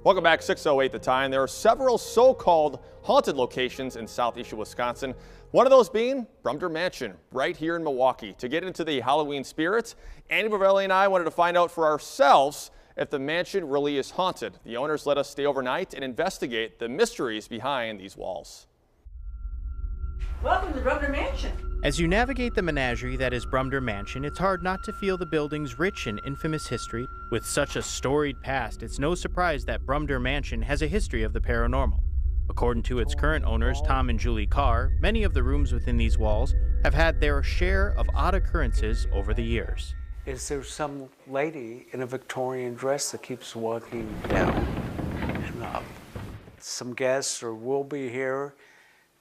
Welcome back, 6:08 the time. There are several so-called haunted locations in southeastern Wisconsin. One of those being Brumder Mansion, right here in Milwaukee. To get into the Halloween spirit, Andy Brovelli and I wanted to find out for ourselves if the mansion really is haunted. The owners let us stay overnight and investigate the mysteries behind these walls. Welcome to Brumder Mansion. As you navigate the menagerie that is Brumder Mansion, it's hard not to feel the building's rich and infamous history. With such a storied past, it's no surprise that Brumder Mansion has a history of the paranormal. According to its current owners, Tom and Julie Carr, many of the rooms within these walls have had their share of odd occurrences over the years. Is there some lady in a Victorian dress that keeps walking down and up? Some guests or will be here.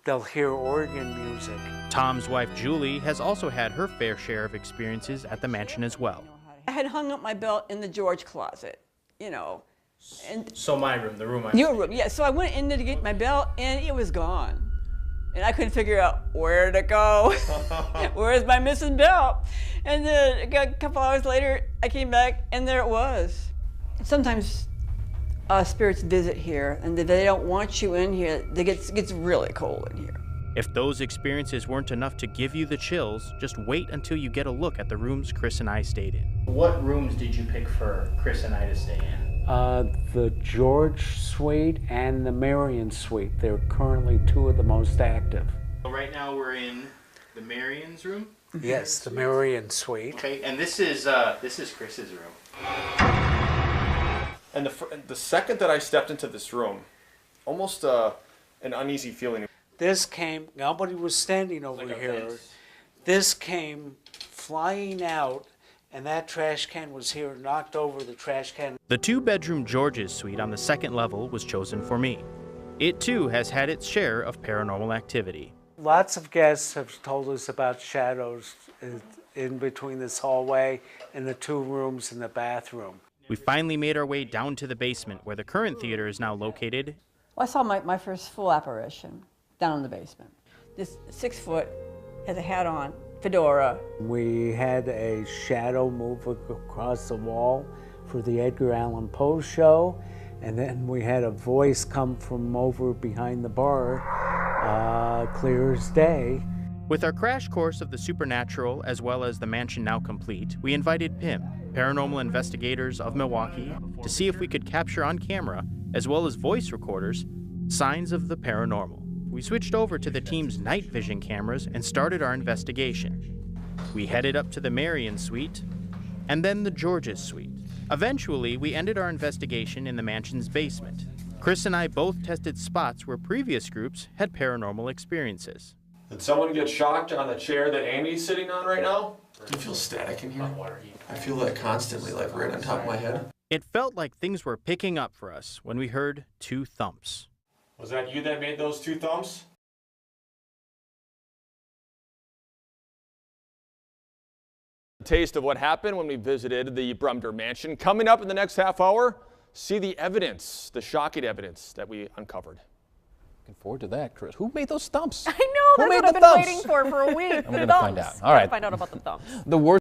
They'll hear organ music. Tom's wife, Julie, has also had her fair share of experiences at the mansion as well. I had hung up my belt in the George closet, you know. And So my room, the room I'm your room, yeah. So I went in there to get my belt, and it was gone. And I couldn't figure out where to go. Where's my missing belt? And then a couple hours later, I came back, and there it was. Sometimes spirits visit here, and if they don't want you in here, it gets really cold in here. If those experiences weren't enough to give you the chills, just wait until you get a look at the rooms Chris and I stayed in. What rooms did you pick for Chris and I to stay in? The George Suite and the Marion Suite. They're currently two of the most active. Right now we're in the Marion's room? Yes, the Marion Suite. Okay, and this is Chris's room. And the second that I stepped into this room, almost an uneasy feeling. This came, nobody was standing over here. This came flying out, and that trash can was here, knocked over the trash can. The two-bedroom George's suite on the second level was chosen for me. It too has had its share of paranormal activity. Lots of guests have told us about shadows in between this hallway and the two rooms in the bathroom. We finally made our way down to the basement where the current theater is now located. Well, I saw my first full apparition down in the basement. This 6 foot, has a hat on, fedora. We had a shadow move across the wall for the Edgar Allan Poe show, and then we had a voice come from over behind the bar, clear as day. With our crash course of the supernatural as well as the mansion now complete, we invited PIM, Paranormal Investigators of Milwaukee, to see if we could capture on camera, as well as voice recorders, signs of the paranormal. We switched over to the team's night vision cameras and started our investigation. We headed up to the Marion Suite and then the George's Suite. Eventually, we ended our investigation in the mansion's basement. Chris and I both tested spots where previous groups had paranormal experiences. Did someone get shocked on the chair that Andy's sitting on right now? Do you feel static in here? I feel that constantly, like right on top of my head. It felt like things were picking up for us when we heard two thumps. Was that you that made those two thumps? A taste of what happened when we visited the Brumder Mansion. Coming up in the next half hour, see the evidence, the shocking evidence that we uncovered. Looking forward to that, Chris. Who made those stumps? I know, that's what I've been waiting for a week. I'm going to find out. All right. Find out about the thumbs. The worst